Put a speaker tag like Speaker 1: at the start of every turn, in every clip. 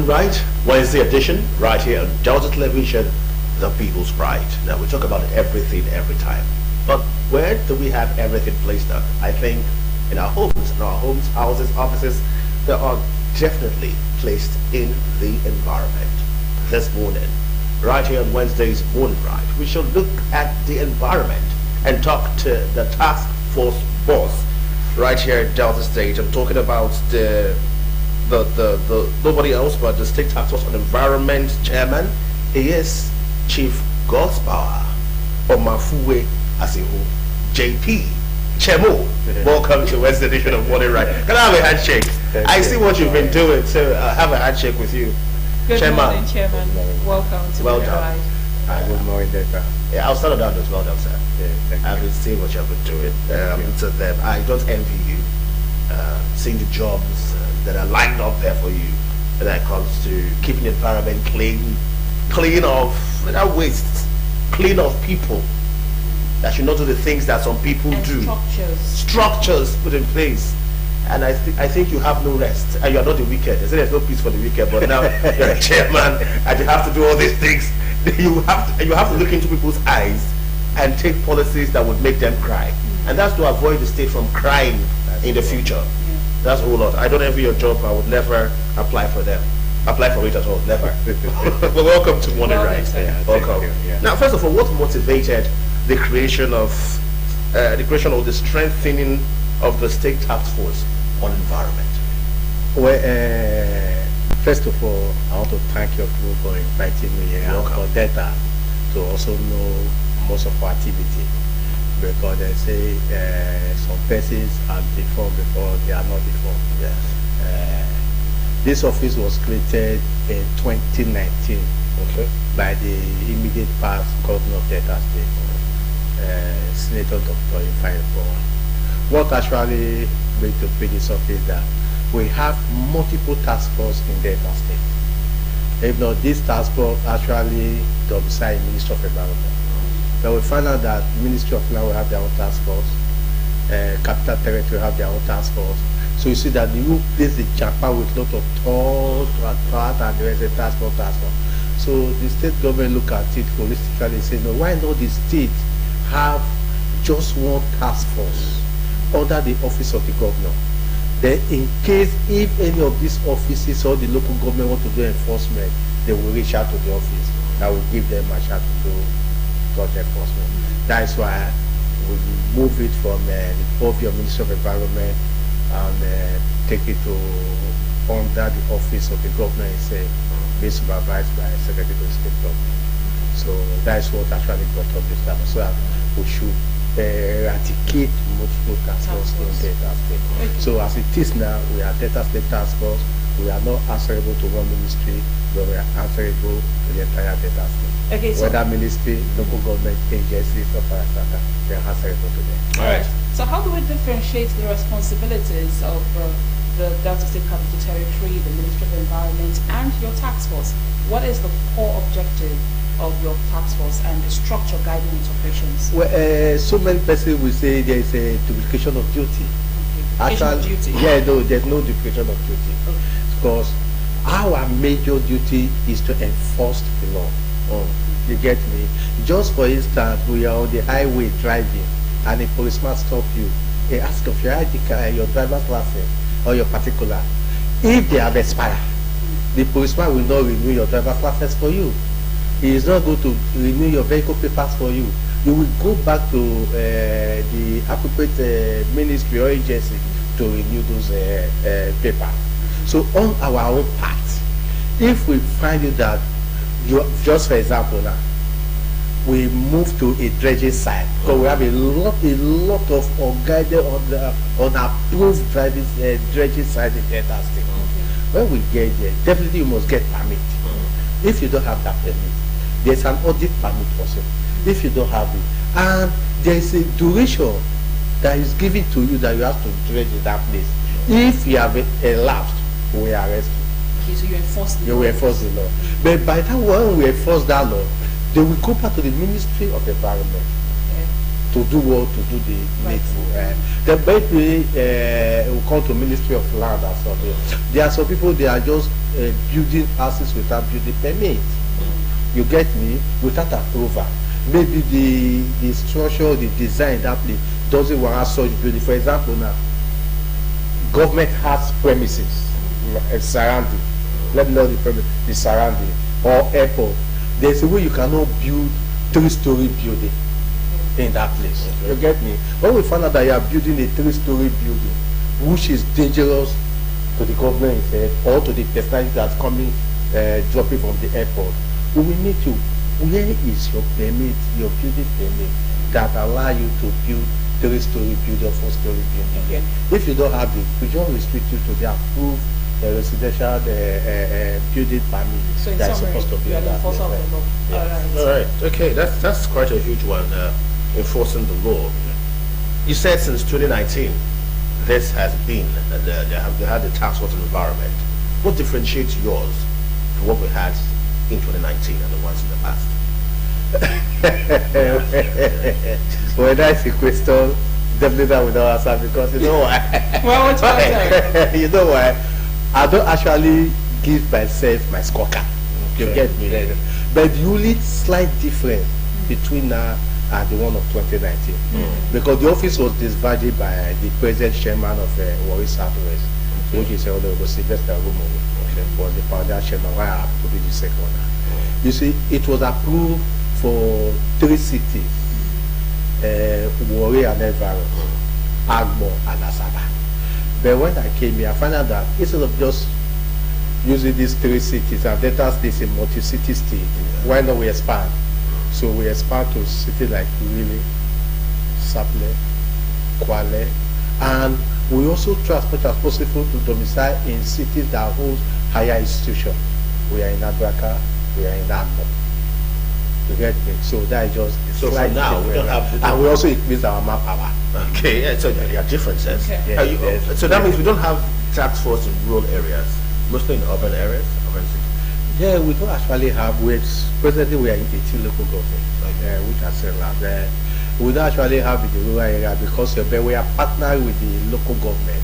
Speaker 1: Morning Right, Wednesday edition, right here on Delta Television, the People's Pride. Now, we talk about everything every time. But where do we have everything placed at? I think in our homes, houses, offices, they are definitely placed in the environment. This morning, right here on Wednesday's Morning Right, we shall look at the environment and talk to the task force boss right here at Delta State. I'm talking about the nobody else but the State Task Force on Environment Chairman. He is Chief Godspower Omafuwe Asihu, JP Chemo. Welcome to Wednesday edition of Morning Right. Can I have a handshake? I see what you've been doing, so I'll have a handshake with you.
Speaker 2: Good morning, Chairman. Welcome to Morning Right.
Speaker 3: Good morning, Data.
Speaker 1: Yeah, I'll start down as well, sir.
Speaker 3: Yeah,
Speaker 1: I've been seeing what you've been doing. To them, I don't envy you. Seeing the jobs that are lined up there for you when it comes to keeping the environment clean of without waste, clean of people that should not do the things that some people
Speaker 2: and
Speaker 1: do.
Speaker 2: Structures
Speaker 1: Put in place. And I think you have no rest, and you are not the wicked. They say there's no peace for the wicked, but now you're a chairman and you have to do all these things. You have to look into people's eyes and take policies that would make them cry, and that's to avoid the state from crying in the future.
Speaker 2: Yeah.
Speaker 1: That's a whole lot. I don't envy your job. I would never apply for it at all. Never. Well, welcome to Morning Right.
Speaker 3: Yeah,
Speaker 1: Welcome.
Speaker 3: Yeah.
Speaker 1: Now, first of all, what motivated the creation of the strengthening of the State Task Force on Environment?
Speaker 3: Well, first of all, I want to thank your crew for inviting me here and for Data to also know most of our activity, because they say some persons are deformed before they are not deformed.
Speaker 1: Yes.
Speaker 3: This office was created in 2019 by the immediate past governor of Delta State, Senator Dr. Ifeanyi. What actually made to create this office that we have multiple task force in Delta State. If not, this task force actually domicile Ministry of Environment. But we found out that Ministry of Land will have their own task force, Capital Territory will have their own task force. So you see that the whole place is jam-packed with a lot of thought and the rest of task force. So the state government look at it holistically and say, no, why not the state have just one task force under the office of the governor? Then in case if any of these offices or the local government want to do enforcement, they will reach out to the office that will give them a chance to do such enforcement. That's why we move it from the purview of Ministry of Environment and take it to under the office of the governor itself, being supervised by Secretary of State Government. So that's what actually brought up this time. So that we should eradicate multiple task force in Delta State. So as it is now, we are Delta State Task Force. We are not answerable to one ministry, but we are answerable to the entire Delta State.
Speaker 2: Okay, so
Speaker 3: whether ministry, local government agencies, or parastatal, they are answerable to them.
Speaker 1: All right.
Speaker 2: So how do we differentiate the responsibilities of the Delta State Capital Territory, the Ministry of Environment, and your task force? What is the core objective of your task force and the structure guiding its operations?
Speaker 3: Well, so many persons will say there is a duplication of duty.
Speaker 2: Okay.
Speaker 3: Actually,
Speaker 2: Duty.
Speaker 3: yeah, no, there's no duplication of duty, because our major duty is to enforce the law. You get me? Just for instance, we are on the highway driving, and a policeman stop you. They ask of your ID card, your driver's license, or your particular. If they have expired, the policeman will not renew your driver's license for you. He is not going to renew your vehicle papers for you. You will go back to the appropriate ministry or agency to renew those papers. So on our own part, if we find it that just for example now, we move to a dredging site, so we have a lot of unguided, unapproved dredging site in Delta State. When we get there, definitely you must get permit. If you don't have that permit, there's an audit permit also. If you don't have it, and there is a duration that is given to you that you have to dredge in that place. If you have elapsed, we arrest you.
Speaker 2: Okay, so you enforce the
Speaker 3: You
Speaker 2: law.
Speaker 3: will enforce the law. But by the time when we enforce that law, they will go back to the Ministry of Environment.
Speaker 2: Okay.
Speaker 3: to do what, to do the needful. Then maybe we come to Ministry of Land and so on. There are some people, they are just building houses without building permit. You get me? Without approval. Maybe the structure, the design that place doesn't warrant such building. For example, now government has premises surrounding. Let me know the surrounding or airport. There's a way you cannot build 3-story building in that place. You get me? When we find out that you are building a 3-story building, which is dangerous to the government itself or to the personality that's coming dropping from the airport, we will need to. Where is your permit, your building permit that allow you to build 3-story building or 4-story building?
Speaker 2: Okay.
Speaker 3: If you don't have it, we just restrict you to the approved residential building permit
Speaker 2: So in
Speaker 3: that's
Speaker 2: summary,
Speaker 3: supposed to be
Speaker 2: you are
Speaker 3: on
Speaker 2: the
Speaker 3: that
Speaker 2: enforcer
Speaker 3: place.
Speaker 2: of the law.
Speaker 3: Yeah.
Speaker 2: All
Speaker 1: All right. Okay, that's quite a huge one. Enforcing the law. You said since 2019, this has been they had the task force on environment. What differentiates yours from what we had in 2019 and the ones in the past?
Speaker 3: Well, that's a question definitely I will not answer, because you know why?
Speaker 2: Well, what's your answer?
Speaker 3: You know why? I don't actually give myself my scorecard. You
Speaker 1: Okay.
Speaker 3: get me there. But the only slight difference between now and the one of 2019, because the office was disbanded by the present chairman of Warri Southwest, which is Honorable Sylvester Rumowo, was the founder chairman, why I have to be the second now. You see, it was approved for 3 cities, Warri and Evaro, Agbo and Asaba. But when I came here, I found out that instead of just using these 3 cities, and Delta State is a multi-city state, why not we expand? So we expand to cities like Uri, Sapele, Kwale, and we also try as much as possible to domicile in cities that hold higher institutions. We are in Adraka, we are in Agbo. You get me? So that is just the
Speaker 1: So for
Speaker 3: slight
Speaker 1: now, we don't
Speaker 3: difference.
Speaker 1: have-
Speaker 3: and we also increase our manpower.
Speaker 1: Okay, yeah, so there are differences.
Speaker 2: Okay.
Speaker 3: Yeah, yes.
Speaker 1: So that means we don't have task force in rural areas, mostly in urban areas, urban cities.
Speaker 3: Yeah, we don't actually have weights. Presently, we are in 18 local governments, which are set up. We don't actually have in the rural area because we are partnered with the local government,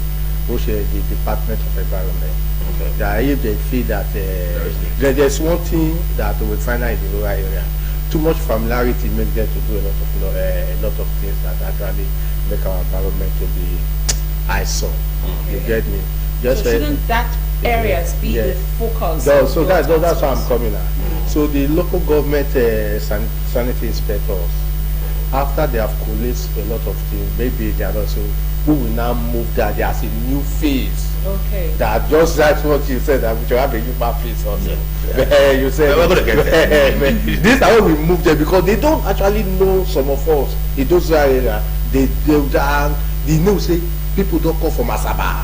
Speaker 3: which is the Department of Environment.
Speaker 1: Okay.
Speaker 3: That if they feel that there's one thing that we find out in the rural area, too much familiarity makes them to do a lot of things that actually make our environment to be eyesore. You get me?
Speaker 2: So shouldn't that areas be
Speaker 3: Yeah.
Speaker 2: the focus?
Speaker 3: No,
Speaker 2: of
Speaker 3: so
Speaker 2: your
Speaker 3: that's
Speaker 2: task
Speaker 3: why I'm
Speaker 2: force?
Speaker 3: coming at. So the local government sanitary inspectors, after they have collated a lot of things, maybe they are also, we will now move that there's a new phase.
Speaker 2: Okay.
Speaker 3: That just that's what you said, that we should have a human face also. You said
Speaker 1: We're gonna get there.
Speaker 3: this is how we move them, because they don't actually know some of us in those areas. They know say people don't come from Asaba.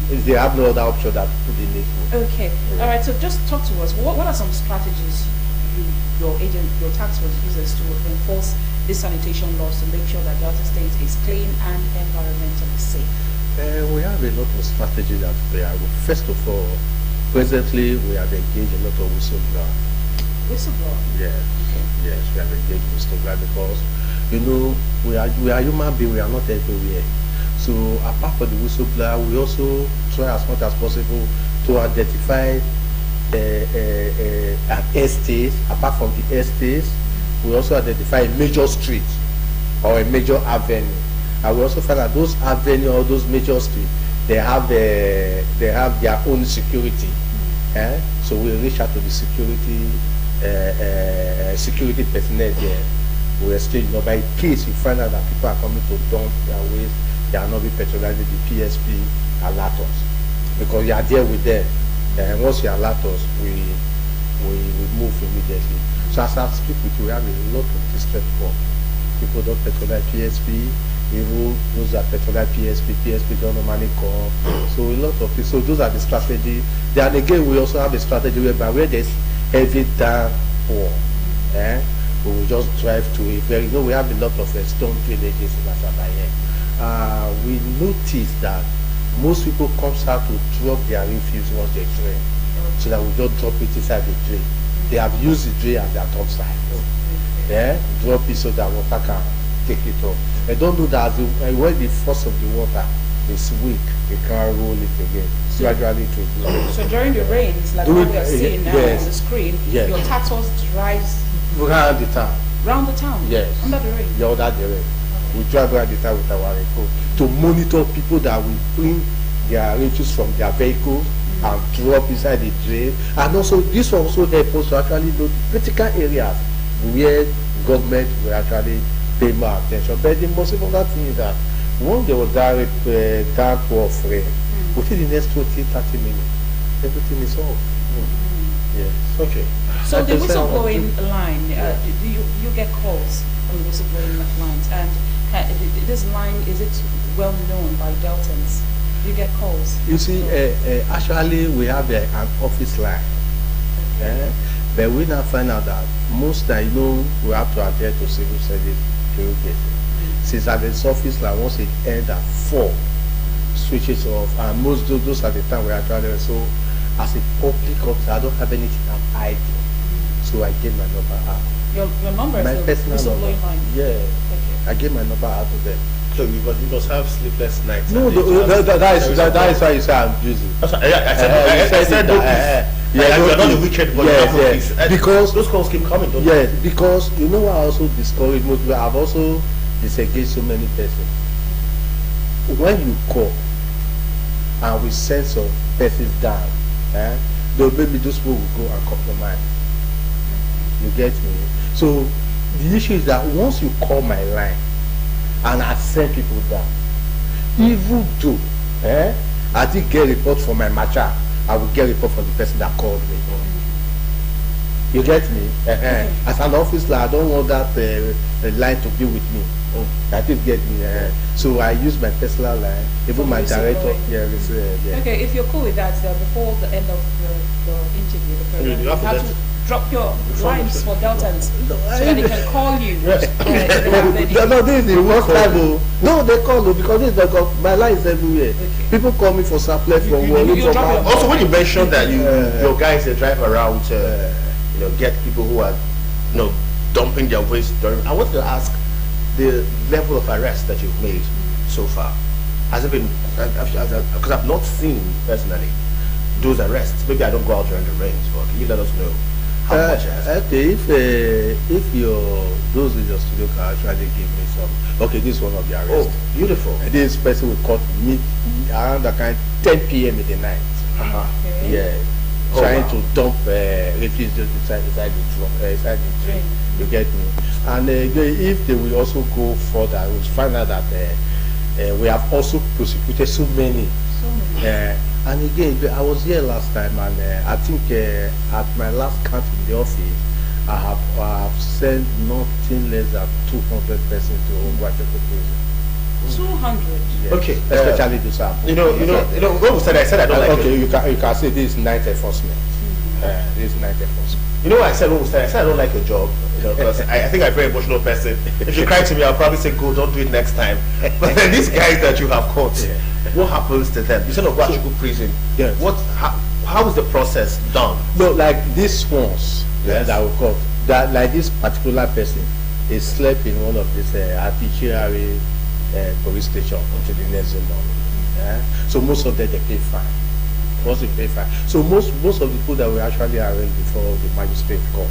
Speaker 3: They have no other option than to the needful.
Speaker 2: Okay. All right. So just talk to us. What are some strategies your task force uses to enforce these sanitation laws to make sure that Delta State is clean and environmentally safe?
Speaker 3: We have a lot of strategies that we are. First of all, presently we have engaged a lot of whistleblower.
Speaker 2: Whistleblower.
Speaker 3: Yes, yes, we have engaged whistleblower because we are human beings. We are not everywhere. So apart from the whistleblower, we also try as much as possible to identify an estate. Apart from the estates, we also identify a major street or a major avenue. And we also find that those avenues or those major streets, they have their own security. So we reach out to the security personnel there. We exchange number in case we find out that people are coming to dump their waste, they are not being patronizing the PSP alert us, because you are there with them. And once you alert us, we move immediately. So as I speak with you, we have a lot of distress for people don't patronize PSP. Even those that patronize PSP don't normally come. So a lot of things. So those are the strategy. Then again, we also have a strategy whereby where there's heavy downpour, we will just drive to a very. We have a lot of stone villages in Asaba here. We notice that most people comes out to drop their refuse once they drain, so that we don't drop it inside the drain. They have used the drain as their top side. Drop it so that water can take it up. I don't know that when the force of the water is weak, they can't roll it again. Gradually to do.
Speaker 2: So during the rains, like what we are seeing now on the screen, your task force drives
Speaker 3: around the town.
Speaker 2: Round the town?
Speaker 3: Yes.
Speaker 2: Under the rain?
Speaker 3: Yeah, under the rain. We drive around the town with our report to monitor people that will bring their refuse from their vehicles and drop inside the drain. And also, this will also help us to actually know the critical areas where government will actually pay more attention. But the most important thing is that once there was that downpour of rain, within the next 20-30 minutes, everything is off. Yes.
Speaker 1: Okay.
Speaker 2: So the whistleblowing line, do you get calls on the whistleblowing lines? And this line, is it well known by Deltans? Do you get calls?
Speaker 3: You see, actually we have an office line. But we now find out that most time, we have to adhere to civil service bureaucracy. Since at the office line, once it ends at 4, switches off, and most of those at the time we actually, so as a public officer, I don't have anything I'm hiding. So I gave my number out.
Speaker 2: Your number
Speaker 3: My
Speaker 2: is the
Speaker 3: personal number.
Speaker 2: whistleblowing line?
Speaker 3: Yeah.
Speaker 2: Okay.
Speaker 3: I gave my number out to them.
Speaker 1: So you must have sleepless nights.
Speaker 3: No, that is why you say I'm busy.
Speaker 1: That's what, I said that. You're not a wicked, but
Speaker 3: yes. Because
Speaker 1: those calls keep coming, don't
Speaker 3: yes, because you know what I also discourage most people. I've also disengaged so many persons. When you call and we send some persons down, they'll maybe those people will go and compromise. You get me? So the issue is that once you call my line and I send people down, even though I did get a report from my matcha, I will get a report from the person that called me. You get me? As an officer, I don't want that line to be with me. That did get me. So I use my personal line, even my director.
Speaker 2: Okay, if you're cool with that, before the end of the interview, the program, you have to drop your lines for Deltans so that they can call you.
Speaker 3: No, this is the worst time. No, they call me because this is my line is everywhere. Okay. People call me for supply from
Speaker 1: Also, when you mentioned that your guys they drive around to get people who are dumping their waste during, I wanted to ask the level of arrest that you've made so far. Has it been, because I've not seen personally those arrests. Maybe I don't go out during the rains, but can you let us know how much it has been?
Speaker 3: Okay, if those in your studio can actually give me some. Okay, this is one of the arrests.
Speaker 1: Oh, beautiful.
Speaker 3: This person will caught me around the kind 10 p.m. in the night.
Speaker 2: Okay.
Speaker 3: Yeah. Trying to dump refuse inside the drain. You get me? And if they will also go further, we will find out that we have also prosecuted so many. And again, I was here last time, and I think at my last count in the office, I have sent nothing less than 200 persons to Ongwachepo prison.
Speaker 2: 200.
Speaker 3: Yes.
Speaker 1: Okay,
Speaker 3: especially those are.
Speaker 1: When we said I said I don't like
Speaker 3: okay, you can say this is night enforcement. This is night enforcement.
Speaker 1: You know what I said when we said I said I don't like your job, because I think I'm a very emotional person. If you cry to me, I'll probably say, "Go, don't do it next time." But then these guys that you have caught, what happens to them? You said Ongwachepo prison.
Speaker 3: Yes.
Speaker 1: How is the process done?
Speaker 3: No, like these ones that we caught. That like this particular person, he slept in one of these arbitrary police station until the next morning. So most of them they pay fine. Once they pay fine. So most of the people that were actually arraigned before the magistrate court,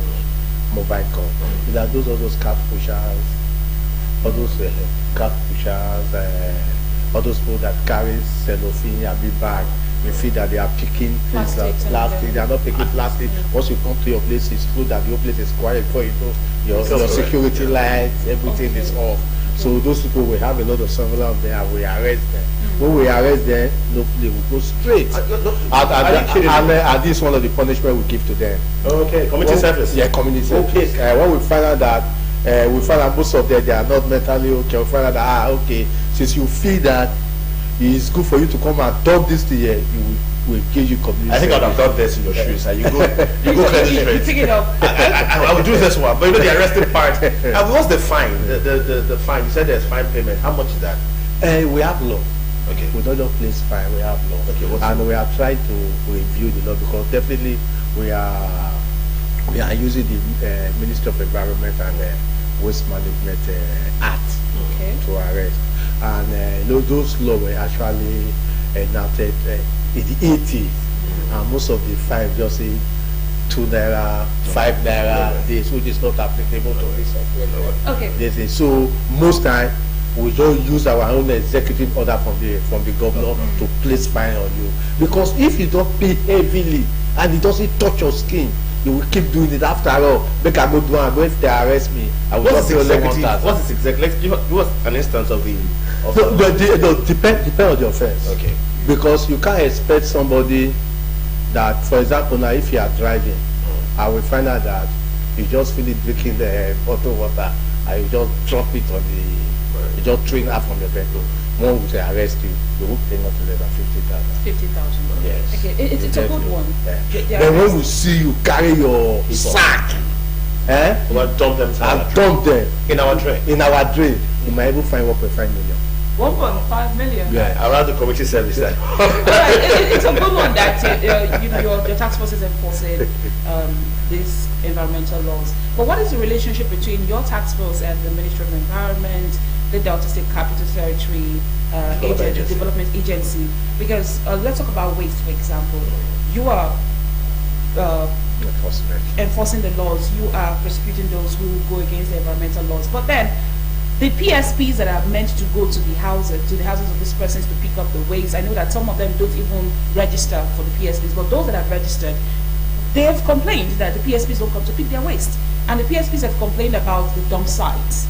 Speaker 3: mobile court, that those are those cart pushers, all those cart pushers, all those people that carry cellophane, a big bag. You feel that they are picking plastic. They are not picking plastic. Once you come to your place, it's true that your place is quiet before you know your security lights, everything is off. So those people will have a lot of surveillance there and we arrest them. When we arrest them, they will go straight. And this is one of the punishment we give to them.
Speaker 1: Okay, community service.
Speaker 3: Yeah, community service. When we find out that most of them they are not mentally okay, we find out that okay, since you feel that it's good for you to come and dump this thing here, will give you community.
Speaker 1: I think I'd have done this in your shoes. You go clear the street.
Speaker 2: Pick it up.
Speaker 1: I will do this one, but the arresting part. What's the fine? The fine. You said there's fine payment. How much is that?
Speaker 3: We have law.
Speaker 1: Okay.
Speaker 3: We don't place fine. We have law.
Speaker 1: Okay.
Speaker 3: And we are trying to review the law because definitely we are using the Ministry of Environment and Waste Management Act
Speaker 2: Okay.
Speaker 3: to arrest. And those laws were actually enacted in the 80s. And most of the fines just say 2 naira, 5 naira, this, which is not applicable to this.
Speaker 2: Okay.
Speaker 3: They say, so most time we don't use our own executive order from the governor to place fine on you. Because if you don't pay heavily and it doesn't touch your skin, you will keep doing it after all. Make I go do and go, if they arrest me, I will just pay only 1,000.
Speaker 1: What is exactly? Let's give us an instance of the.
Speaker 3: No, depend on the offense.
Speaker 1: Okay.
Speaker 3: Because you can't expect somebody that, for example, now if you are driving, I will find out that you just finish drinking the bottled water and you just drop it on the, you just drink that from your petrol. One will say arrest you, you will pay not less than 50,000.
Speaker 2: 50,000.
Speaker 3: Yes.
Speaker 2: Okay, it's a good one.
Speaker 3: Yeah.
Speaker 2: The
Speaker 3: Then when
Speaker 2: arrest-
Speaker 3: we see you carry your sack,
Speaker 1: We'll dump them
Speaker 3: and dump them
Speaker 1: in our drain.
Speaker 3: in our drain, you might even find 1.5 million.
Speaker 2: 1.5 million.
Speaker 3: Yeah.
Speaker 1: Around the community service then.
Speaker 2: Alright, it's a good one that your task force is enforcing these environmental laws. But what is the relationship between your task force and the Ministry of Environment, the Delta State Capital Territory Development Agency? Because let's talk about waste, for example. You are enforcing the laws. You are prosecuting those who go against the environmental laws. But then the PSPs that are meant to go to the houses of these persons to pick up the waste, I know that some of them don't even register for the PSPs, but those that have registered, they have complained that the PSPs don't come to pick their waste. And the PSPs have complained about the dump sites.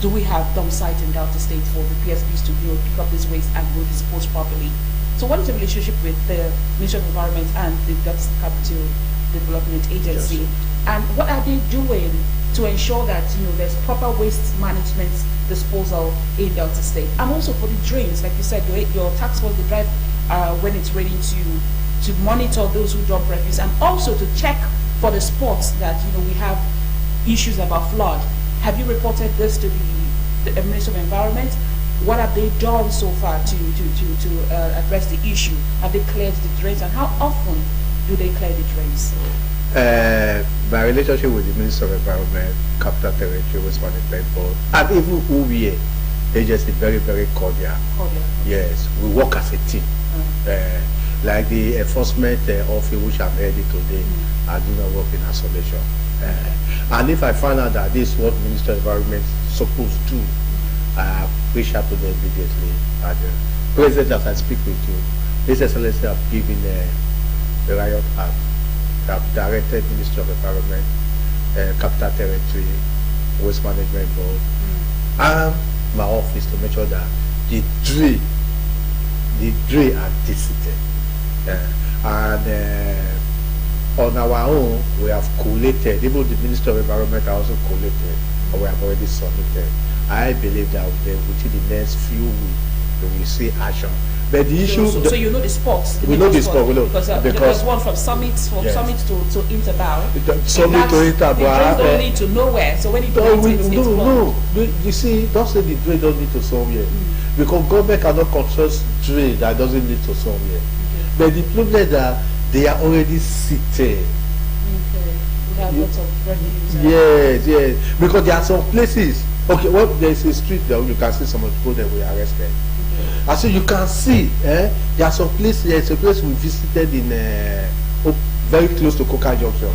Speaker 2: Do we have dump sites in Delta State for the PSPs to pick up this waste and go dispose properly? So what is the relationship with the Ministry of Environment and the Delta State Capital Development Agency? And what are they doing to ensure that there's proper waste management disposal in Delta State? And also for the drains, like you said, your task force, they drive when it's raining to monitor those who dump refuse, and also to check for the spots that we have issues about flood. Have you reported this to the Ministry of Environment? What have they done so far to address the issue? Have they cleared the drains, and how often do they clear the drains?
Speaker 3: My relationship with the Minister of Environment, Capital Territory, Waste Management Board, and even UVA, they just very, very cordial. Yes, we work as a team. Like the enforcement office, which I'm heading today, I do not work in isolation. And if I find out that this is what Minister of Environment is supposed to do, I reach out to them immediately. And President, as I speak with you, His Excellency have given the riot act. Have directed Ministry of Environment, Capital Territory, Waste Management Board, and my office to make sure that the drain are disseated. And on our own, we have collated, even the Ministry of Environment also collated, and we have already submitted. I believe that within the next few weeks, we will see action. But the issue...
Speaker 2: So you know the spots?
Speaker 3: We know the spot, we know.
Speaker 2: Because there's one from Summit, to Interbao.
Speaker 3: Summit to Interbao.
Speaker 2: The drains don't lead to nowhere, so when you do
Speaker 3: No. You see, don't say the drain don't lead to somewhere. Because government cannot control drain that doesn't lead to somewhere. But the problem is that they are already seated.
Speaker 2: Okay. We have lots of refuse.
Speaker 3: Yes. Because there are some places. Okay, well, there's a street there you can see some people that were arrested. And so you can see, there are some places. There's a place we visited in very close to Coca Junction.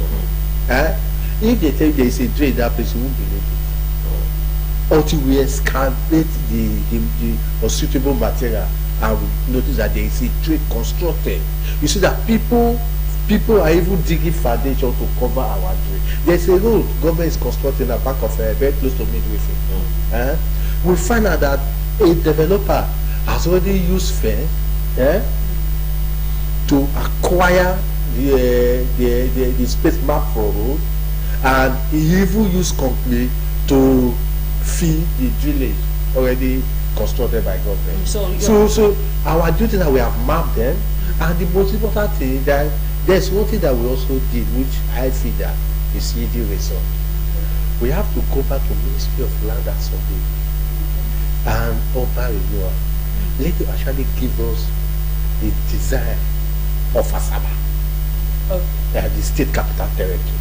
Speaker 3: If they tell you there is a drain in that place, you won't believe it. Until we excavate the suitable material, and we notice that there is a drain constructed. You see that people are even digging foundation to cover our drain. There's a road government is constructing at back of very close to Midway. We find out that a developer has already used fence to acquire the space map for road, and he even used concrete to feed the drillage already constructed by government. So our duty that we have mapped them, and the most important thing that there's one thing that we also did, which I feel that is yielding result. We have to go back to Ministry of Land and Survey and Urban Renewal. Let them actually give us the design of Asaba, the state capital territory.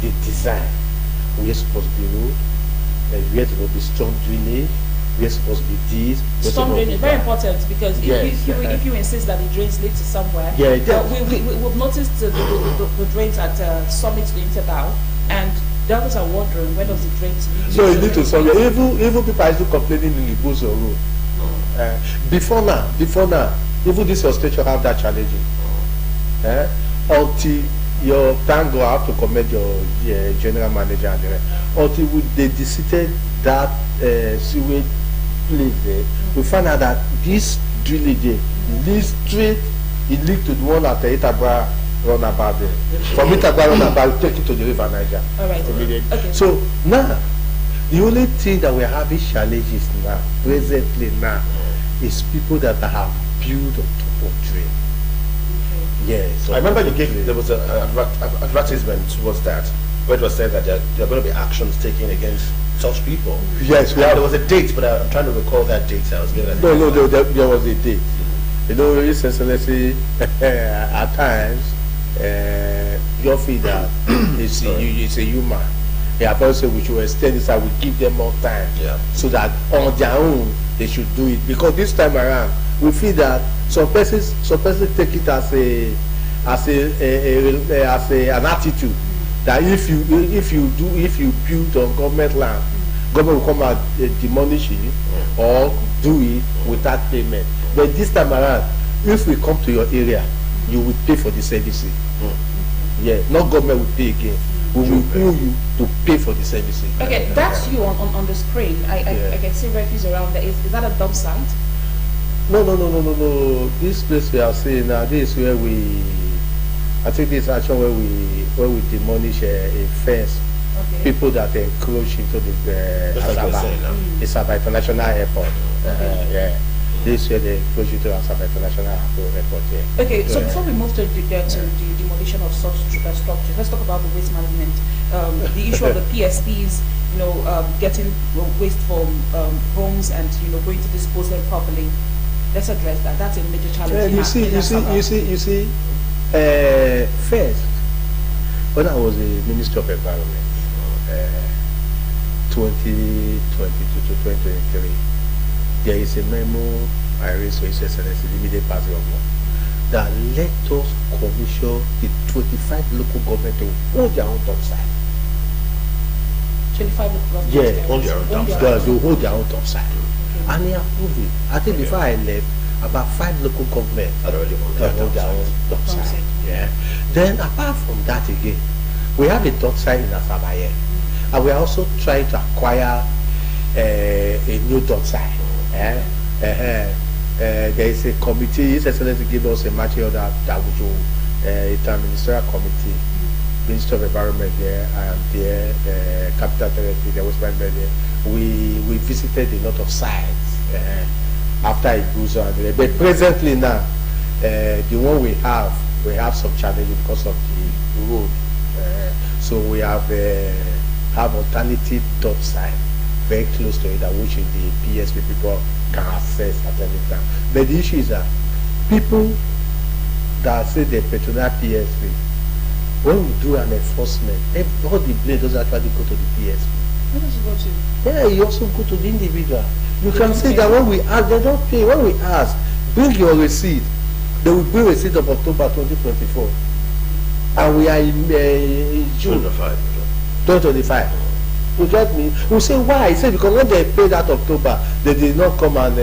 Speaker 3: The design, where it's supposed to be road, We're supposed to be storm drainage. We're supposed to be this. we're
Speaker 2: Storm
Speaker 3: supposed to
Speaker 2: drain is
Speaker 3: be
Speaker 2: very
Speaker 3: that.
Speaker 2: important because
Speaker 3: Yes,
Speaker 2: if you insist that the drains lead to somewhere,
Speaker 3: Yeah, it does.
Speaker 2: we've noticed the drains at Summit to Interbao, and Deltas are wondering where does the drains lead
Speaker 3: So you need to
Speaker 2: where
Speaker 3: solve
Speaker 2: the
Speaker 3: it.
Speaker 2: drains-
Speaker 3: Even people are still complaining in Ibuzo Road. Before now, even this station have that challenging. Until your thank God, I have to commend your general manager and the rest. Until they decided that sewage place there, we found out that this drilling there leads straight, it leads to the one at the Itabra runabout there. From Itabra runabout, take it to the River Niger.
Speaker 2: All right.
Speaker 3: Immediately.
Speaker 2: Okay.
Speaker 3: So now, the only thing that we're having challenges now, presently now, is people that have built on top of drain. Yes.
Speaker 1: I remember you gave, there was an advertisement towards that, where it was said that there are going to be actions taken against such people.
Speaker 3: Yes, we
Speaker 1: Now,
Speaker 3: have.
Speaker 1: there was a date, but I'm trying to recall that date. I was given.
Speaker 3: No, there was a date. You know, His Excellency, at times, you feel that it's a human. Yeah, but also we should extend this and we give them more time.
Speaker 1: Yeah.
Speaker 3: So that on their own they should do it. Because this time around we feel that some persons take it as an attitude that if you build on government land, government will come and demolish it or do it without payment. But this time around, if we come to your area, you will pay for the services. Yeah, not government will pay again. We will owe you to pay for the services.
Speaker 2: Okay, that's you on the screen. I can see refuse around there. Is that a dump site?
Speaker 3: No. This place we are seeing now, this is where I think this is actually where we demolish a fence.
Speaker 2: Okay.
Speaker 3: People that encroach into the
Speaker 1: Just like you're saying now.
Speaker 3: Asaba International Airport. Yeah. This is where they encroach into Asaba International Airport. Yeah.
Speaker 2: Okay, so
Speaker 3: Yeah.
Speaker 2: before we move to the demolition of such structures, let's talk about the waste management. The issue of the PSPs, getting waste from homes and going to dispose them properly. Let's address that. That's a major challenge.
Speaker 3: Yeah,
Speaker 2: in
Speaker 3: you
Speaker 2: Asaba.
Speaker 3: see. First, when I was the Minister of Environment, 2022 to 2023, there is a memo I raised to His Excellency, the immediate past government, that let us commission the 25 local government to hold their own dump site.
Speaker 2: 25 local governments.
Speaker 3: Yeah,
Speaker 1: hold their own dump
Speaker 3: They will hold their own dump site.
Speaker 2: Okay.
Speaker 3: And he approved it. I think before I left, about 5 local governments
Speaker 1: I'd already hold
Speaker 3: they
Speaker 1: that
Speaker 3: hold their own dump
Speaker 2: Dump
Speaker 3: site.
Speaker 2: site.
Speaker 3: Yeah. Then apart from that again, we have a dump site in Asaba here. And we are also trying to acquire a new dump site. There is a committee. His Excellency gave us a material that would do a ministerial committee. Minister of Environment there, I am there, Capital Territory, the West Bank there. We visited a lot of sites after Ibuzo and the rest. But presently now, the one we have some challenges because of the road. So we have alternative dump site very close to it, that which is the PSP people can access at any time. But the issue is that people that say they patronize PSP, when we do an enforcement, all the blame doesn't actually go to the PSP.
Speaker 2: Where does it go to?
Speaker 3: Yeah, you also go to the individual. You
Speaker 2: They
Speaker 3: can
Speaker 2: don't
Speaker 3: see
Speaker 2: pay.
Speaker 3: that when we ask, they don't pay. When we ask, bring your receipt. They will bring receipt of October 2024. And we are in June 2025. You get me? We say why? He said because when they paid that October, they did not come and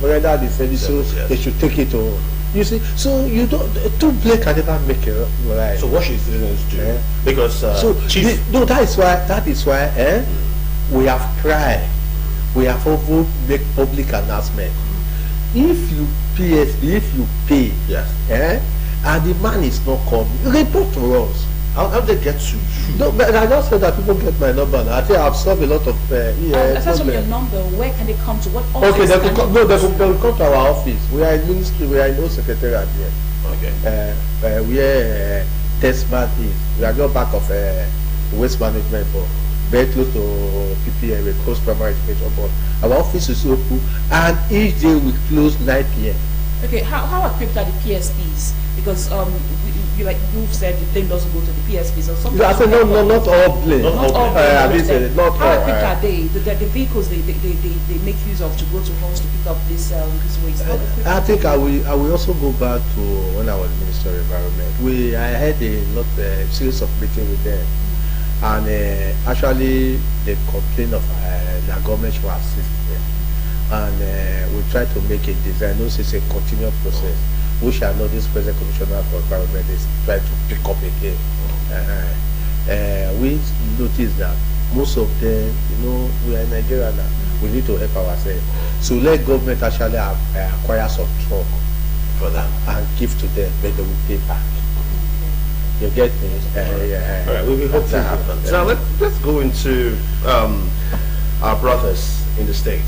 Speaker 3: render the service, so
Speaker 1: Yes.
Speaker 3: they should take it home. You see, so you don't. Two blame can never make it right.
Speaker 1: So what should citizens do?
Speaker 3: Yeah.
Speaker 1: Because Chief,
Speaker 3: that is why we have tried. We have also make public announcement. If you pay,
Speaker 1: yes,
Speaker 3: and the man is not coming, report to us.
Speaker 1: how they get to you?
Speaker 3: No, but I just said that people get my number now. I think I've solved a lot of
Speaker 2: Aside from your
Speaker 3: problems.
Speaker 2: number, where can they come to? What office?
Speaker 3: Okay, they
Speaker 2: can
Speaker 3: could come, no, they could come to our office. We are in ministry, we are in no secretariat here.
Speaker 1: Okay.
Speaker 3: Where Testman is. We are just back of waste management board, very close to PPM, close primary education board. Our office is open, and each day we close 9 p.m.
Speaker 2: Okay, how equipped are the PSPs? Because you've said, the blame doesn't go to the PSPs. Or something.
Speaker 3: I said not all blame.
Speaker 2: Not all
Speaker 3: Not
Speaker 2: blame.
Speaker 3: not
Speaker 2: How
Speaker 3: all.
Speaker 2: equipped are they? The vehicles they make use of to go to homes to pick up this waste.
Speaker 3: I think I will also go back to when I was Minister of Environment. I had a series of meetings with them, and actually they complained of the government should assist them, and we try to make a design. No, it's a continuous process, which I know this present Commissioner for Environment is trying to pick up again. We noticed that most of them, we are in Nigeria now. We need to help ourselves. So let government actually acquire some truck
Speaker 1: For them.
Speaker 3: and give to them, then they will pay back. You get me?
Speaker 1: All right, we hope that happens. Now let's go into our brothers in the state.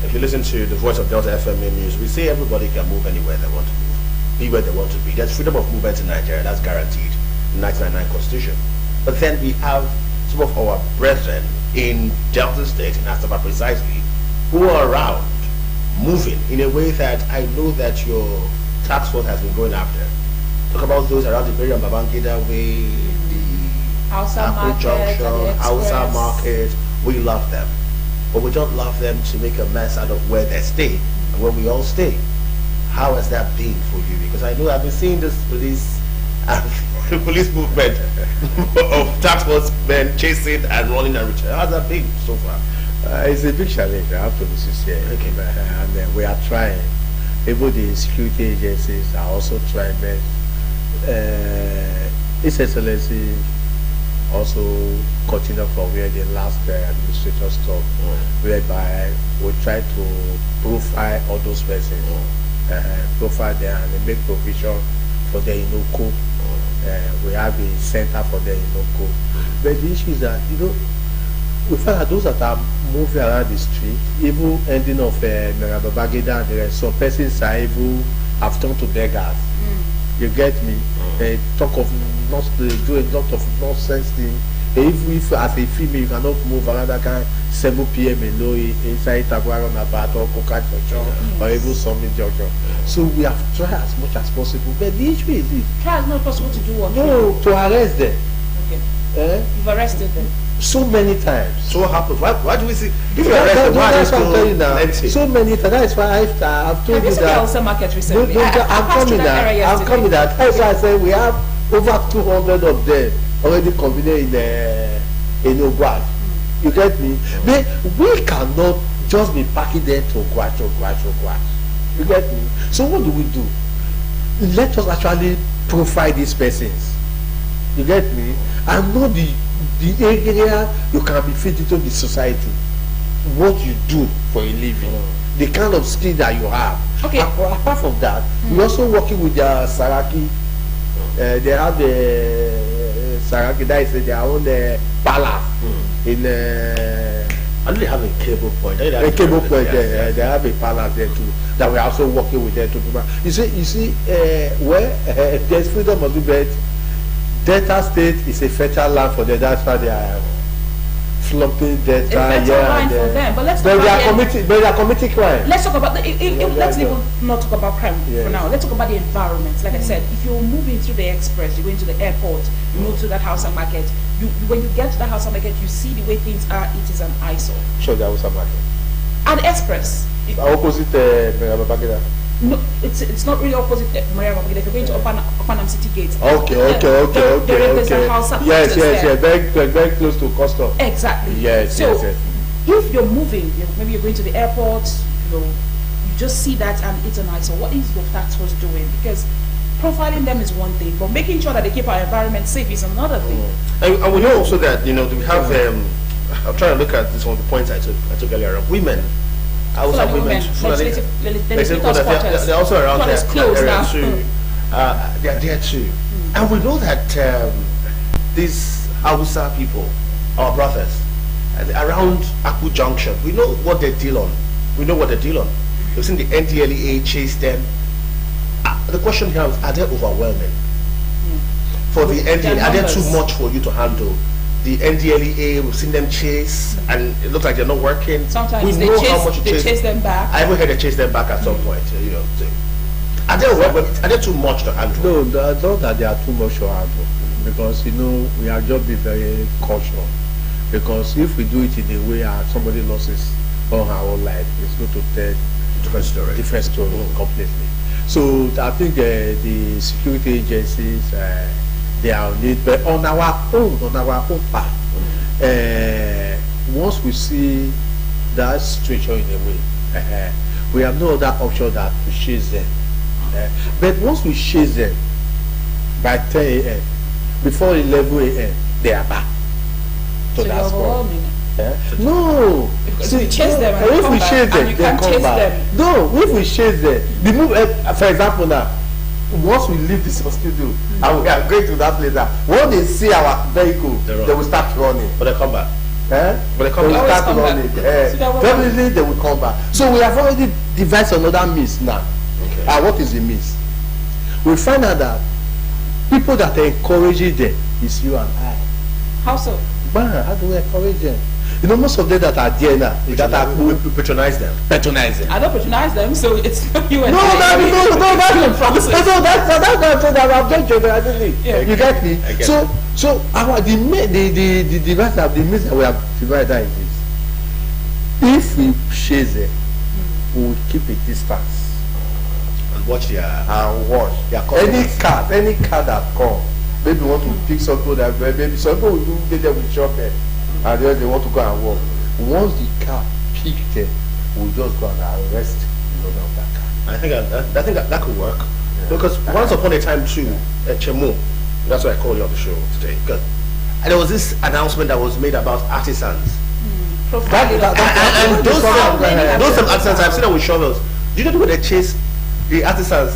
Speaker 1: If you listen to the voice of Delta FM News, we say everybody can move anywhere they want to move, be where they want to be. There's freedom of movement in Nigeria, that's guaranteed in the 1999 Constitution. But then we have some of our brethren in Delta State, in Asaba precisely, who are around, moving in a way that I know that your task force has been going after. Talk about those around the Miriam Babangida Way, the
Speaker 2: Hausa
Speaker 1: Apple
Speaker 2: Market,
Speaker 1: Junction,
Speaker 2: the
Speaker 1: Hausa
Speaker 2: Express.
Speaker 1: Market. We love them. But we don't love them to make a mess out of where they stay and where we all stay. How has that been for you? Because I know I've been seeing this police police movement of task force men chasing and running and returning. How's that been so far?
Speaker 3: It's a big challenge, I have to be sincere.
Speaker 1: Okay.
Speaker 3: And we are trying. Even the security agencies are also trying, but His Excellency also continue from where the last administrator stopped, whereby we try to profile all those persons, profile them and make provision for the Inoko. We have a center for the Inoko. But the issue is that, we find that those that are moving around the street, even ending of Merababagida, there are some persons are even have turned to beggars. You get me? They talk of not do a lot of nonsense thing. If as a female you cannot move around that kind 7 p.m. alone inside Taguaron about or Coca Junction or even Summit Junction. So we have tried as much as possible. But the issue is this.
Speaker 2: Try as not possible to do what?
Speaker 3: No, to arrest them.
Speaker 2: Okay. You've arrested them.
Speaker 3: So many times.
Speaker 1: So what happens? Why do we see? If you arrest them, why
Speaker 3: That's
Speaker 1: is
Speaker 3: what I'm telling you now.
Speaker 1: empty?
Speaker 3: So many times. That's why I've told
Speaker 2: Have you
Speaker 3: you
Speaker 2: seen the
Speaker 3: that.
Speaker 2: Hausa Market recently?
Speaker 3: No,
Speaker 2: I passed through that area
Speaker 3: I'm
Speaker 2: yesterday.
Speaker 3: coming that. That's why I said we have over 200 of them already convenient in Ogwad. You get me? But we cannot just be packing them to Ogwad. You get me? So what do we do? Let us actually profile these persons. You get me? And know the area you can be fit into the society. What you do for a living. The kind of skill that you have.
Speaker 2: Okay.
Speaker 3: Apart from that, we're also working with their Saraki. They have the Saraki, that is their own palace in
Speaker 1: I know they have a cable point.
Speaker 3: a cable point. They have a palace there too. That we're also working with them to. You see, where there's freedom of movement. Delta State is a fertile land for them. That's why they are slumping Delta.
Speaker 2: It's fertile land for them, but let's talk about
Speaker 3: they are committing crime.
Speaker 2: Let's talk about let's even not talk about crime
Speaker 3: Yes.
Speaker 2: for now. Let's talk about the environment. Like I said, if you're moving through the express, you're going to the airport, you move to that Hausa Market. When you get to that Hausa Market, you see the way things are. It is an eyesore.
Speaker 3: Show the Hausa Market.
Speaker 2: An express.
Speaker 3: Opposite Babangida.
Speaker 2: No, it's not really opposite Maria Babangida. If you're going to Opanam City Gate.
Speaker 3: Okay.
Speaker 2: There's a Hausa quarters there.
Speaker 3: Very close to custom.
Speaker 2: Exactly.
Speaker 3: Yes.
Speaker 2: If you're moving, maybe you're going to the airport, you just see that and it's an eyesore. What is your task force doing? Because profiling them is one thing, but making sure that they keep our environment safe is another thing.
Speaker 1: And we know also that we have. I'm trying to look at this one of the points I took earlier. Women, I also have women. They're also around that area too. They're there too, and we know that these Hausa people, our brothers, around Akpu Junction, we know what they deal on. We've seen the NDLEA chase them. The question here is, are they overwhelming? For the NDLEA, are they too much for you to handle? The NDLEA, we've seen them chase, and it looks like they're not working.
Speaker 2: Sometimes
Speaker 1: we
Speaker 2: they
Speaker 1: know how much
Speaker 2: chase them back.
Speaker 1: I even heard they chase them back at some point. Are they too much to handle?
Speaker 3: No, not that they are too much to handle, because we have just been very cautious. Because if we do it in a way somebody loses all her whole life, it's going to tell
Speaker 1: Different story.
Speaker 3: different story completely. So I think the security agencies they are on it, but on our own part. Once we see that situation in a way, we have no other option than to chase them. But once we chase them by 10 a.m., before 11 a.m., they are back to
Speaker 2: So
Speaker 3: that
Speaker 2: you're
Speaker 3: spot.
Speaker 2: overwhelming.
Speaker 3: No.
Speaker 2: Because we chase them and
Speaker 3: if
Speaker 2: come
Speaker 3: we
Speaker 2: back,
Speaker 3: chase
Speaker 2: and
Speaker 3: them,
Speaker 2: you
Speaker 3: they
Speaker 2: can't
Speaker 3: come
Speaker 2: chase
Speaker 3: back.
Speaker 2: them.
Speaker 3: No, if we chase them, the move. For example, now, once we leave this studio and we are going to that place, now, when they see our vehicle,
Speaker 1: They run.
Speaker 3: they will start running.
Speaker 1: But they come back.
Speaker 3: But
Speaker 1: they come
Speaker 3: will
Speaker 1: back.
Speaker 3: start
Speaker 2: Always come
Speaker 3: running.
Speaker 2: back. So they will
Speaker 3: Definitely they will come back. So we have already devised another means now.
Speaker 1: Okay.
Speaker 3: What is the means? We find out that people that are encouraging them is you and I.
Speaker 2: How so?
Speaker 3: Man, how do we encourage them? You know, most of them that are there now, that are
Speaker 1: We patronize them.
Speaker 3: patronizing.
Speaker 2: I don't patronize them, so it's not you and
Speaker 3: No, that's I'm just generalizing.
Speaker 2: Yeah.
Speaker 3: You get me?
Speaker 1: I get
Speaker 3: So the device of the means that we have divided is this: if we chase them, we will keep a distance
Speaker 1: And watch their...
Speaker 3: and watch.
Speaker 1: Their
Speaker 3: Any
Speaker 1: confidence.
Speaker 3: car that come, maybe want to pick something that maybe some people will do there with shop there, and then they want to go and walk. Once the car pick them, we'll just go and arrest the owner of that car.
Speaker 1: I think that could work. Because once upon a time too, at Chemo, that's why I called you on the show today. Because there was this announcement that was made about artisans.
Speaker 2: Profiling.
Speaker 1: And those
Speaker 2: How many
Speaker 1: some
Speaker 2: artisans
Speaker 1: artisans, I've seen them with shovels. Do you know the way they chase the artisans?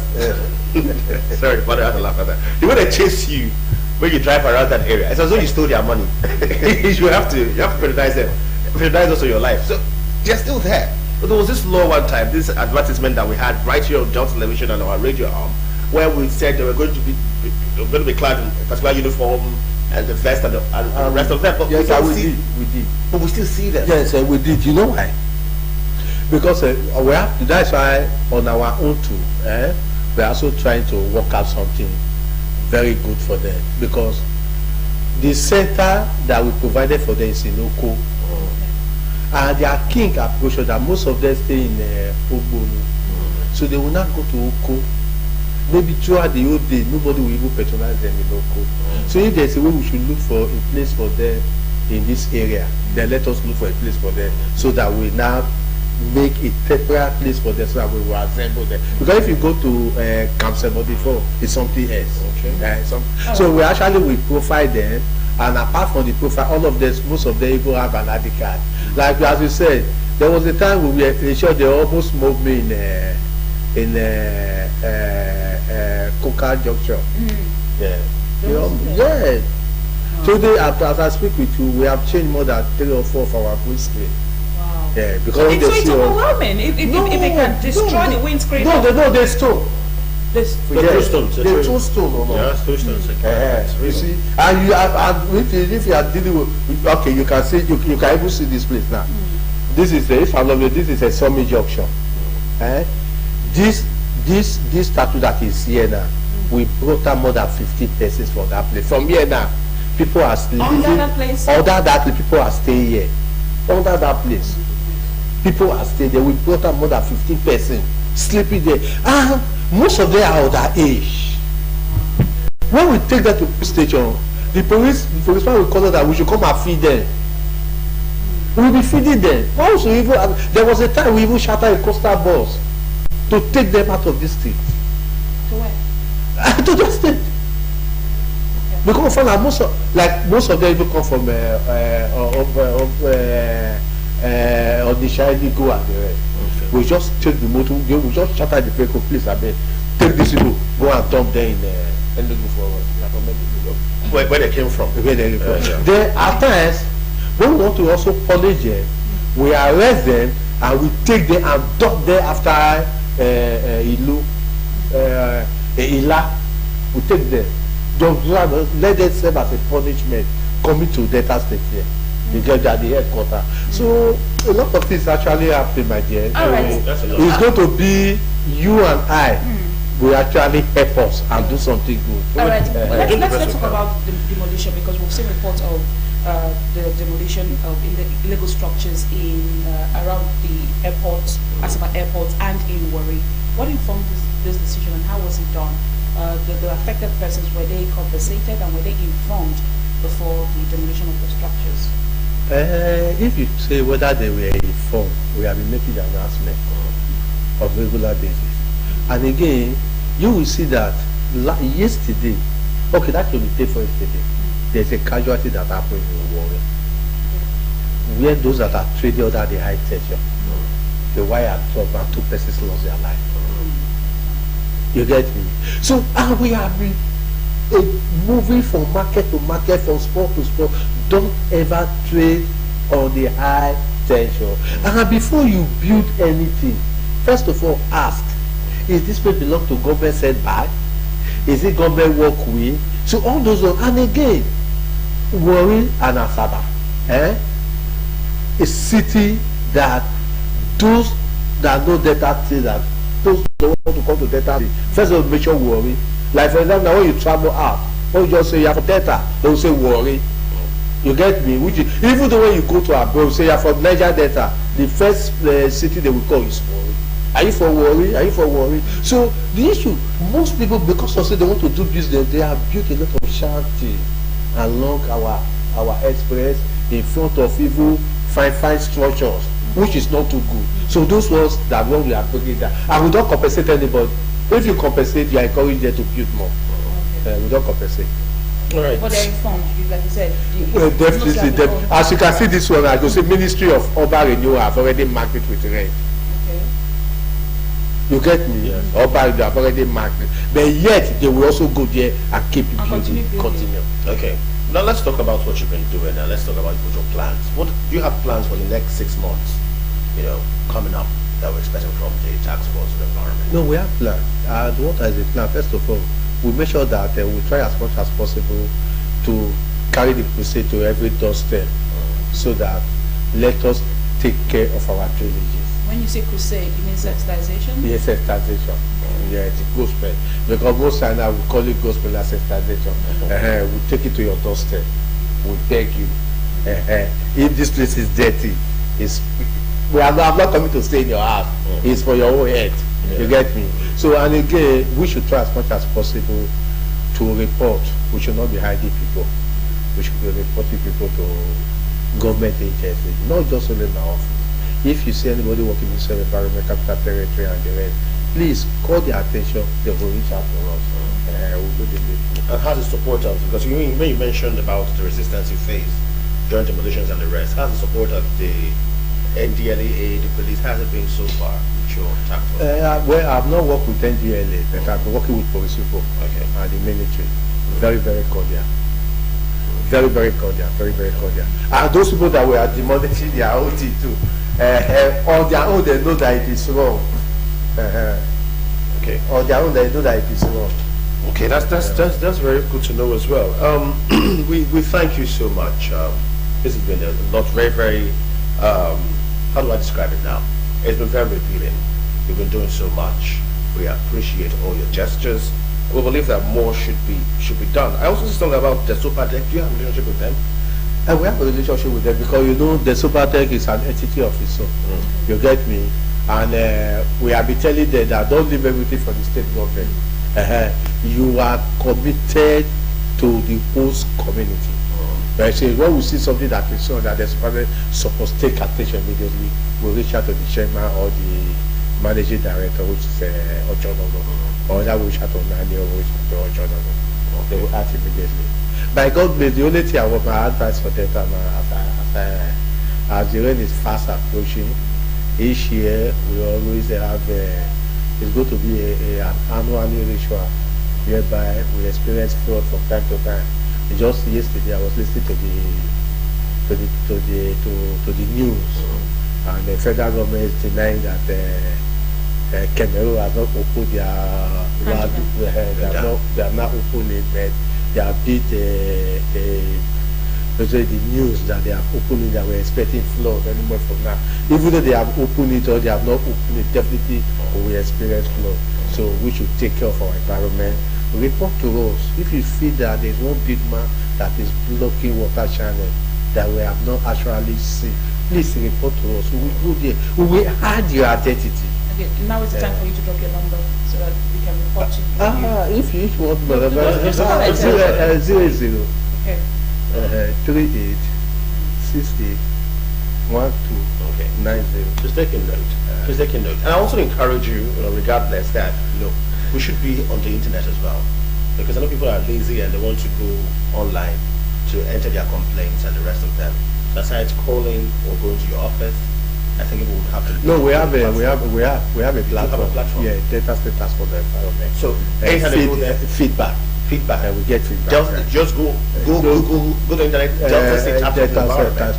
Speaker 1: Sorry, but I had to laugh at that. The way they chase you when you drive around that area, it's as though you stole their money. you have to patronize them, patronize also your life. So they're still there. But there was this law one time, this advertisement that we had right here on Johnson Television and our radio arm, where we said they were going to be clad in a particular uniform and the vest and the rest of them. But
Speaker 3: Yes,
Speaker 1: we
Speaker 3: we did.
Speaker 1: But we still see them.
Speaker 3: Yes, we did. You know why? Because we have. That's why on our own too, we're also trying to work out something very good for them. Because the center that we provided for them is in Oko, and their king approach that most of them stay in Ogbonu, so they will not go to Oko. Maybe throughout the whole day, nobody will even patronize them in Oko. So if there's a way we should look for a place for them in this area, then let us look for a place for them so that we now make a temporary place for them so that we will assemble them. Because if you go to Camp 74, it's something else.
Speaker 1: Okay.
Speaker 3: So we actually profile them, and apart from the profile, all of them, most of them even have an ID card. Like as you said, there was a time when we were sure they almost moved me in Coca Junction. Yeah. Yeah. Today, as I speak with you, we have changed more than 3 or 4 of our windscreen.
Speaker 2: Wow.
Speaker 3: Yeah, because
Speaker 2: So
Speaker 3: when they
Speaker 2: it's
Speaker 3: see us-
Speaker 2: overwhelming if they can destroy the windscreen.
Speaker 3: No, they stole.
Speaker 2: This,
Speaker 1: They're
Speaker 3: Yeah,
Speaker 1: two stones,
Speaker 3: They
Speaker 1: they're
Speaker 3: two
Speaker 1: two-
Speaker 3: stone. No.
Speaker 1: Yeah, it's 2 stones.
Speaker 3: You see, and if you are dealing with, okay, you can see, you can even see this place now. This is this is a Summit Junction. This statue that is here now, we brought out more than 50 persons from that place. From here now, people are
Speaker 2: Under that place?
Speaker 3: Under that place, people are staying here. Under that place, people are staying there. We brought out more than 15 persons sleeping there. And most of them are of that age. When we take them to police station, the policeman will call us that we should come and feed them. We will be feeding them. Once we even, there was a time we even chartered a coastal bus to take them out of this state.
Speaker 2: to where?
Speaker 3: To the state. Because from most of them even come from Odisha, Indigo and the rest.
Speaker 1: Okay.
Speaker 3: We just take the motor, we just charter the vehicle, please, I mean, take this people, go and dump them in Enugu for
Speaker 1: Where they came from.
Speaker 3: where they live.
Speaker 1: Yeah.
Speaker 3: Then at times, when we want to also punish them, we arrest them and we take them and dump them after Ila. We take them, just let them serve as a punishment coming to Delta State here. The judge at the headquarters. So a lot of things actually happen, my dear.
Speaker 2: All right.
Speaker 1: That's a lot.
Speaker 3: It's going to be you and I will actually help us and do something good.
Speaker 2: All right,
Speaker 1: do the best
Speaker 2: let's
Speaker 1: we
Speaker 2: talk
Speaker 1: can.
Speaker 2: about the demolition, because we've seen reports of the demolition of illegal structures in around the airport, Asaba Airport, and in Warri. What informed this decision, and how was it done? The affected persons, were they compensated and were they informed before the demolition of the structures?
Speaker 3: If you say whether they were informed, we have been making the announcement on regular basis. And again, you will see that yesterday, okay, that will be day for yesterday, there's a casualty that happened in Warri, where those that are trading under the high tension, the wire dropped and 2 persons lost their life. You get me? So, and we have been moving from market to market, from spot to spot. Don't ever trade on the high tension. And before you build anything, first of all, ask, is this place belong to government setback? Is it government walkway? So all those ones, and again, Warri and Asaba, a city that those that know data say that those that want to come to data, first of all, make sure Warri. Like for example, now when you travel out, when you just say you have data, they will say Warri. You get me? Which is, even though when you go to abroad, say you're from Niger Delta, the first city they will call is Warri. Are you for Warri? Are you for Warri? So the issue, most people, because of say they want to do business, they have built a lot of shanty along our express in front of even fine structures, which is not too good. So those ones that when we are bringing that, and we don't compensate anybody. If you compensate, you are encouraged them to build more. We don't compensate.
Speaker 1: All right.
Speaker 2: But they're informed, like you said.
Speaker 3: Definitely. As you can see this one, I go say Ministry of Urban Renewal have already marked it with red.
Speaker 2: Okay.
Speaker 3: You get me? Yes. Urban Renewal have already marked it. But yet, they will also go there and keep building. Continue.
Speaker 1: Okay. Now let's talk about what you've been doing, and let's talk about your plans. What do you have plans for the next 6 months? Coming up that we're expecting from the task force of the environment.
Speaker 3: No, we have plans. And what is the plan? First of all, we make sure that we try as much as possible to carry the crusade to every doorstep, so that let us take care of our drainages.
Speaker 2: When you say crusade, you mean sensitization?
Speaker 3: Yes, sensitization. Yeah, the gospel. Because most times I will call it gospel as sensitization. We take it to your doorstep. We beg you. If this place is dirty, I'm not coming to stay in your house. It's for your own head. You get me? So, and again, we should try as much as possible to report. We should not be hiding people. We should be reporting people to government agencies, not just only in our office. If you see anybody working in the environment, capital territory, and the rest, please call their attention. They will reach out to us. We'll do the needful.
Speaker 1: And how the support of, because when you mentioned about the resistance you faced during demolitions and the rest, how's the support of the NDLEA, the police, has it been so far with your task force?
Speaker 3: Well, I've not worked with NDLEA, but I've been working with police people and the military. Very, very cordial. Very, very cordial. Very, very cordial. And those people that were demolishing their OT too, on their own, they know that it is wrong.
Speaker 1: Okay.
Speaker 3: On their own, they know that it is wrong.
Speaker 1: Okay, that's very good to know as well. We thank you so much. This has been a lot, very, very. How do I describe it now? It's been very revealing. You've been doing so much. We appreciate all your gestures. We believe that more should be done. I also talking about the Superdec. Do you have a relationship with them?
Speaker 3: And we have a relationship with them because the Superdec is an entity of its own. You get me? And we have been telling them that don't leave everything for the state government. You are committed to the host community. But I say when we see something that is shown that the Superdec supposed to take attention immediately, we'll reach out to the chairman or the managing director, which is Ojonono, or that will reach out to Nani or reach out to Ojonono. They will act immediately. By God, the only thing I want my advice for them as the rain is fast approaching, each year we always have it's going to be an annual ritual whereby we experience flood from time to time. Just yesterday I was listening to the news, and the federal government is denying that Cameroon has not opened they have not opened it, but they have beat the news that they have opened it, that we're expecting flood anymore from now. Even though they have opened it or they have not opened it, definitely we experience flood. So we should take care of our environment. Report to us if you feel that there's one big man that is blocking water channel that we have not actually seen. Please report to us. We will go there. We will hide your identity.
Speaker 2: Okay, now is the time for you to drop your number so that we can report to you.
Speaker 3: If you want,
Speaker 2: just call it.
Speaker 3: 00
Speaker 2: Okay.
Speaker 3: 38 68
Speaker 1: Okay.
Speaker 3: 1290.
Speaker 1: Just take a note. Just take a note. And I also encourage you, regardless that, we should be on the internet as well. Because I know people are lazy and they want to go online to enter their complaints and the rest of them. Besides calling or going to your office, I think it would have to.
Speaker 3: No, we have a
Speaker 1: platform.
Speaker 3: we have a platform.
Speaker 1: have a platform?
Speaker 3: Yeah, data status for the environment.
Speaker 1: So anytime they go there,
Speaker 3: feedback.
Speaker 1: feedback.
Speaker 3: We get feedback.
Speaker 1: Just go Google, go to the internet, Delta State Tax Force Environment.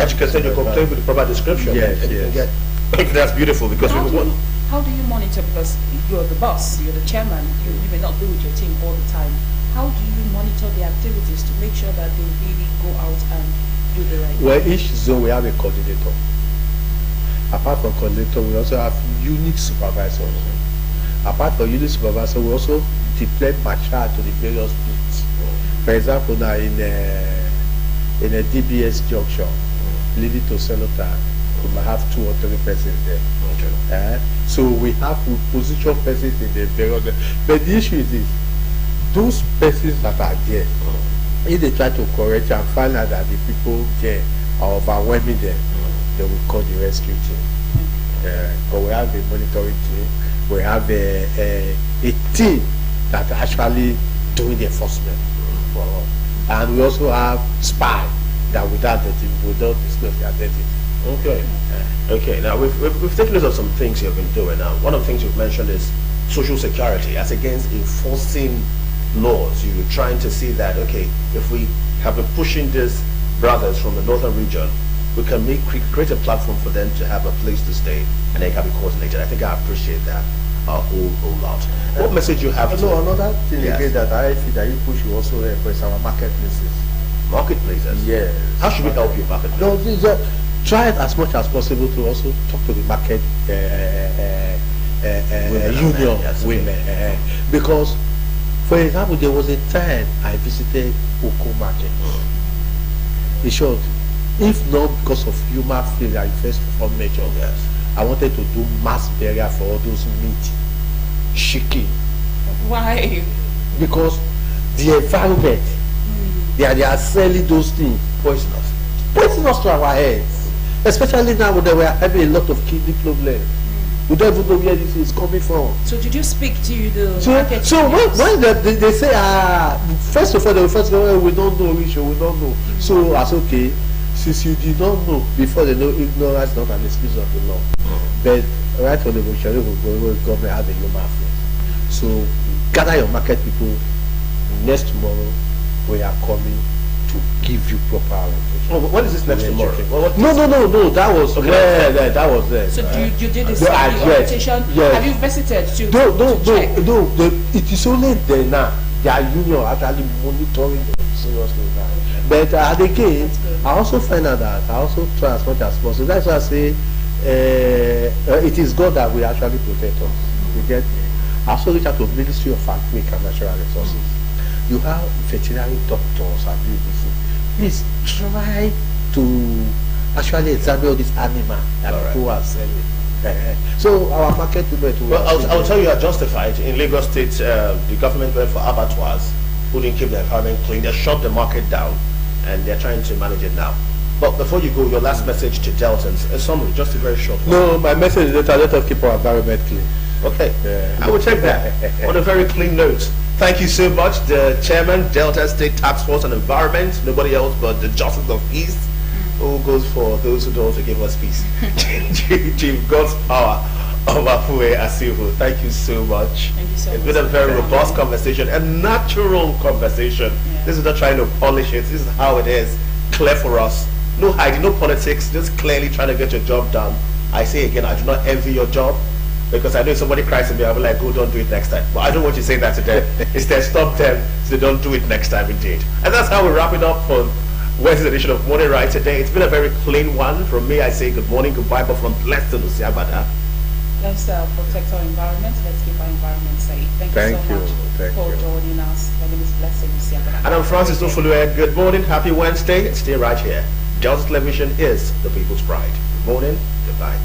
Speaker 1: And you can send your complaint with the proper description.
Speaker 3: Yes,
Speaker 1: and you can
Speaker 3: yes.
Speaker 1: get. That's beautiful because
Speaker 2: How
Speaker 1: we
Speaker 2: do,
Speaker 1: want.
Speaker 2: you, how do you monitor, because you're the boss, you're the chairman, you may not be with your team all the time. How do you monitor the activities to make sure that they really go out and do the right thing?
Speaker 3: Well, each zone we have a coordinator. Apart from coordinator, we also have unit supervisors. Apart from unit supervisor, we also deploy marshal to the various beats. For example, now in a DBS junction leading to Celota, we might have 2 or 3 persons there. So we have to position persons in the various. But the issue is this: those persons that are there, if they try to correct and find out that the people there are overwhelming them, they will call the rescue team. But we have a monitoring team. We have a team that are actually doing the enforcement for us. And we also have spy that without disclose the identity.
Speaker 1: Okay. Okay. Now we've taken note of some things you've been doing. Now, one of the things you've mentioned is social security as against enforcing laws. You're trying to see that if we have been pushing these brothers from the northern region, we can create a platform for them to have a place to stay and they can be coordinated. I think I appreciate that a whole lot. What message you have?
Speaker 3: No, another thing
Speaker 1: Yes.
Speaker 3: again that I feel that you push you also is our marketplaces.
Speaker 1: Marketplaces.
Speaker 3: Yes.
Speaker 1: How should we help you marketplace?
Speaker 3: No, try it as much as possible to also talk to the market union
Speaker 1: yes, okay.
Speaker 3: women. Because, for example, there was a time I visited Oko Market. In short, if not because of human failure in first perform nature,
Speaker 1: Yes.
Speaker 3: I wanted to do mass burial for all those meat, chicken,
Speaker 2: Why?
Speaker 3: because the environment, they are selling those things poisonous to our heads, especially now that we are having a lot of kidney problems. We don't even know where this is coming from.
Speaker 2: So did you speak to the
Speaker 3: So
Speaker 2: market
Speaker 3: when they say, first of all, they will first go, we don't know, Richard, we don't know. So as okay, since you did not know before, they know ignorance is not an excuse of the law. But right from the government have a human face. So gather your market people. Next tomorrow, we are coming to give you proper orientation.
Speaker 1: Oh, what is this next tomorrow?
Speaker 3: No. That was that was there.
Speaker 2: So you did this
Speaker 3: No, yes,
Speaker 2: orientation?
Speaker 3: yes.
Speaker 2: Have you visited to check?
Speaker 3: No. It is only there now. Their union actually monitoring them seriously now. But again,
Speaker 2: That's good.
Speaker 3: I also find out that I also try as much as possible. That's why I say it is God that will actually protect us. You get me? I also reach out to Ministry of Agric and Natural Resources. You have veterinary doctors and everything. Please try to actually examine all these animals that
Speaker 1: All right.
Speaker 3: people are selling. So our market women will.
Speaker 1: Well, I'll tell you, are justified. In Lagos State, the government went for abattoirs who didn't keep the environment clean. They shut the market down, and they're trying to manage it now. But before you go, your last message to Deltons, a summary, just a very short one.
Speaker 3: No, my message is that let us keep our environment clean.
Speaker 1: Okay,
Speaker 3: Yeah.
Speaker 1: I will take that on a very clean note. Thank you so much, the chairman, Delta State Task Force and Environment, nobody else but the Justice of Peace, who goes for those who don't want to give us peace. Chief God's Power of Afue Asihu. Thank you so much.
Speaker 2: Thank you so
Speaker 1: It's
Speaker 2: much.
Speaker 1: been a very robust conversation, a natural conversation.
Speaker 2: Yeah.
Speaker 1: This is not trying to polish it. This is how it is. Clear for us. No hiding, no politics, just clearly trying to get your job done. I say again, I do not envy your job. Because I know if somebody cries to me, I'll be like, go, don't do it next time. But I don't want you to say that to them. Instead, stop them so they don't do it next time indeed. And that's how we wrap it up for Wednesday's edition of Morning Right today. It's been a very clean one. From me, I say good morning, goodbye, but from Blessed to Lucia Bada,
Speaker 2: Let's protect our environment. Let's keep our environment safe. Thank you so much for joining us. My name is Blessing Musiaba.
Speaker 1: And I'm Francis Ufulue. Good morning. Happy Wednesday. Stay right here. Delta Television is the people's pride. Good morning. Goodbye.